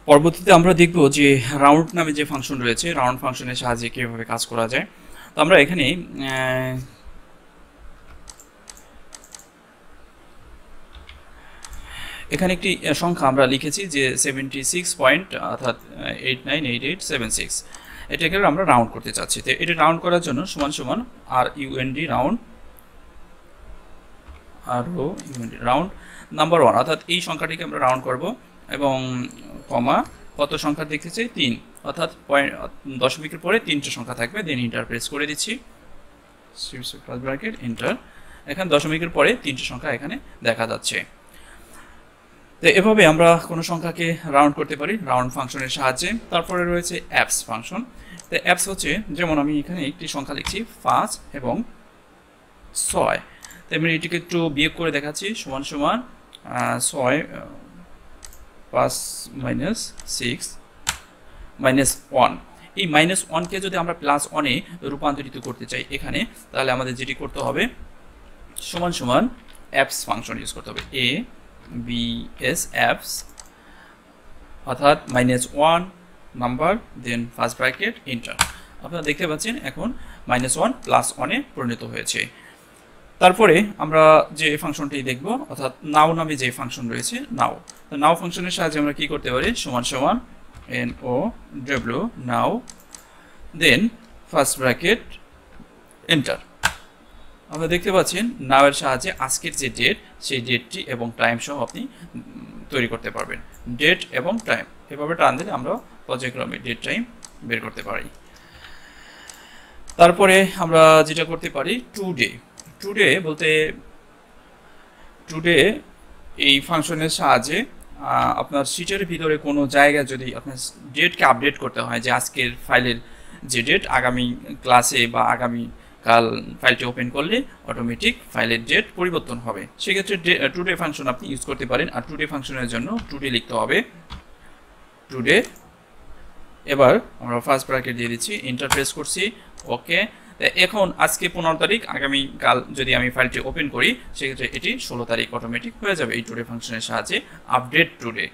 পরবর্তীতে আমরা দেখব যে রাউন্ড নামে যে ফাংশন রয়েছে, রাউন্ড ফাংশনের সাহায্যে কীভাবে কাজ করা যায়। তো আমরা এখানে একটি সংখ্যা আমরা লিখেছি যে 76 পয়েন্ট অর্থাৎ 898876, এটাকে আমরা রাউন্ড করতে চাচ্ছি। তো এটা রাউন্ড করার জন্য সমান সমান রাউন্ড নাম্বার 1, অর্থাৎ এই সংখ্যাটিকে আমরা রাউন্ড করব এবং কমা কত সংখ্যা দেখতে চাই 3, অর্থাৎ দশমিকের পরে 3টে সংখ্যা থাকবে। দেন ইন্টার প্রেস করে দিচ্ছি, ব্র্যাকেট ইন্টার। এখানে দশমিকের পরে 3টে সংখ্যা এখানে দেখা যাচ্ছে। তো এভাবে আমরা কোনো সংখ্যাকে রাউন্ড করতে পারি রাউন্ড ফাংশনের সাহায্যে। তারপরে রয়েছে অ্যাপস ফাংশন। তো অ্যাপস হচ্ছে, যেমন আমি এখানে একটি সংখ্যা লিখছি 5 এবং 6, তো আমি এটিকে একটু বিয়োগ করে দেখাচ্ছি। সমান সমান 6 5 -6 -1। এই -1কে যদি আমরা +1-এ রূপান্তরিত করতে চাই এখানে, তাহলে আমাদের যেটি করতে হবে সমান সমান অ্যাপস ফাংশন ইউজ করতে হবে। ABS অ্যাপস, অর্থাৎ -1 নাম্বার দেন ফার্স্ট ব্র্যাকেট ইন্টার। আপনারা দেখতে পাচ্ছেন এখন -1 +1-এ পরিণত হয়েছে। তারপরে আমরা যে ফাংশনটি দেখব, অর্থাৎ নাও নামে যে ফাংশন রয়েছে নাও। তো নাও ফাংশনের সাহায্যে আমরা কি করতে পারি সমান সমান NOW নাও দেন ফার্স্ট ব্র্যাকেট এন্টার। আপনারা দেখতে পাচ্ছেন নাও এর সাহায্যে আজকের যে ডেট, সেই ডেটটি এবং টাইম সহ আপনি তৈরি করতে পারবেন। ডেট এবং টাইম এভাবে টান দিলে আমরা পর্যায়ক্রমে ডেট টাইম বের করতে পারি। তারপরে আমরা যেটা করতে পারি টুডে বলতে, টুডে এই ফাংশনের সাহায্যে আপনার শিটের ভিতরে কোনো জায়গায় যদি আপনার ডেটকে আপডেট করতে হয়, যে আজকের ফাইলের যে ডেট, আগামী ক্লাসে বা আগামী কাল ফাইলটি ওপেন করলে অটোমেটিক ফাইলের ডেট পরিবর্তন হবে, সেক্ষেত্রে টুডে ফাংশন আপনি ইউজ করতে পারেন। আর টুডে ফাংশনের জন্য টুডে লিখতে হবে টুডে। এবার আমরা ফার্স্ট ব্র্যাকেট দিয়ে দিচ্ছি, ইন্টার প্রেস করছি, ওকে। এখন আজকে 15 তারিখ, আগামী কাল যদি আমি ফাইলটি ওপেন করি সেক্ষেত্রে এটি 16 তারিখ অটোমেটিক হয়ে যাবে এই টুডে ফাংশনের সাহায্যে আপডেট টুডে।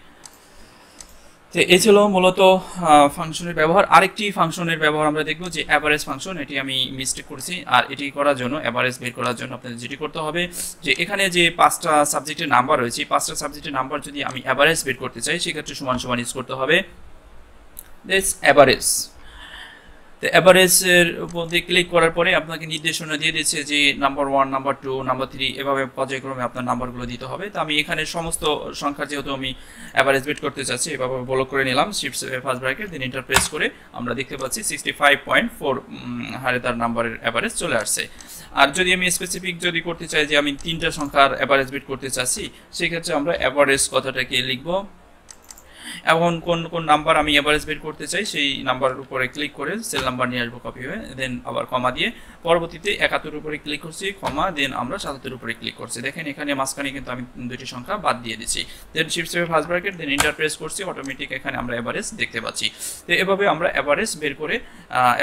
তো এই ছিল মূলত ফাংশনের ব্যবহার। আরেকটি ফাংশনের ব্যবহার আমরা দেখব যে অ্যাভারেজ ফাংশন। এটি আমি মিস্টেক করেছি, আর এটি করার জন্য অ্যাভারেজ বের করার জন্য আপনাদের যেটি করতে হবে যে এখানে যে 5টা সাবজেক্টের নাম্বার রয়েছে, 5টা সাবজেক্টের নাম্বার যদি আমি অ্যাভারেজ বের করতে চাই সেক্ষেত্রে সমান সমান ইউজ করতে হবে দিস অ্যাভারেজ। তো অ্যাভারেজের উপর দিয়ে ক্লিক করার পরে আপনাকে নির্দেশনা দিয়ে দিচ্ছে যে নাম্বার 1, নাম্বার 2, নাম্বার 3 এভাবে পর্যায়ক্রমে আপনার নাম্বারগুলো দিতে হবে। তো আমি এখানে সমস্ত সংখ্যা যেহেতু আমি অ্যাভারেজ বের করতে চাচ্ছি, এভাবে ব্লক করে নিলাম, শিফট ফার্স্ট ব্র্যাকেট দেন ইন্টার প্রেস করে আমরা দেখতে পাচ্ছি 65.4 হারে তার নাম্বারের অ্যাভারেজ চলে আসছে। আর যদি আমি স্পেসিফিক যদি করতে চাই যে আমি 3টা সংখ্যার অ্যাভারেজ বের করতে চাচ্ছি, সেক্ষেত্রে আমরা অ্যাভারেজ কথাটাকে লিখব। এখন কোন কোন নাম্বার আমি এভারেজ বের করতে চাই সেই নাম্বারের উপরে ক্লিক করে সেল নাম্বার নিয়ে আসবো কপি হয়ে, দেন আবার কমা দিয়ে পরবর্তীতে 71 উপরে ক্লিক করছি, কমা দেন আমরা 77 উপরে ক্লিক করছি। দেখেন এখানে মাঝখানে কিন্তু আমি 2টি সংখ্যা বাদ দিয়ে দিচ্ছি। দেন শিফট সেভ ফার্স্ট ব্র্যাকেট দেন ইন্টার প্রেস করছি, অটোমেটিক এখানে আমরা এভারেজ দেখতে পাচ্ছি। তো এভাবে আমরা এভারেজ বের করে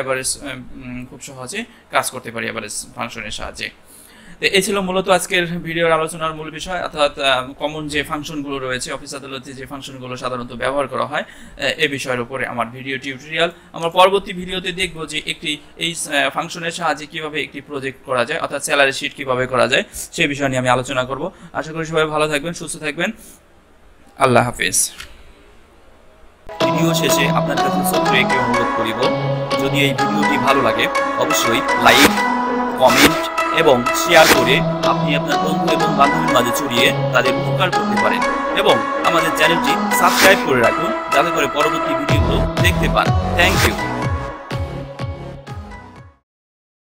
এভারেজ খুব সহজে কাজ করতে পারি এভারেজ ফাংশনের সাহায্যে। তো এই ছিল মূলত আজকের ভিডিওর আলোচনার মূল বিষয়, অর্থাৎ কমন যে ফাংশনগুলো রয়েছে অফিস আদালতে যে ফাংশনগুলো সাধারণত ব্যবহার করা হয় এই বিষয়ের উপরে আমার ভিডিও টিউটোরিয়াল। আমরা পরবর্তী ভিডিওতে দেখব যে এই ফাংশনের সাহায্যে কিভাবে একটি প্রজেক্ট করা যায়, অর্থাৎ স্যালারি শিট কিভাবে করা যায় সেই বিষয় নিয়ে আমি আলোচনা করব। আশা করি সবাই ভালো থাকবেন, সুস্থ থাকবেন। আল্লাহ হাফেজ। ভিডিও শেষে আপনার কাছে ছোট্ট একটি অনুরোধ করিব, যদি এই ভিডিওটি ভালো লাগে অবশ্যই লাইক, কমেন্ট এবং শেয়ার করে আপনি আপনার বন্ধু এবং বান্ধবীর মাঝে ছড়িয়ে তাদের উপকার করতে পারেন, এবং আমাদের চ্যানেলটি সাবস্ক্রাইব করে রাখুন যাতে করে পরবর্তী ভিডিওগুলো দেখতে পান। Thank you.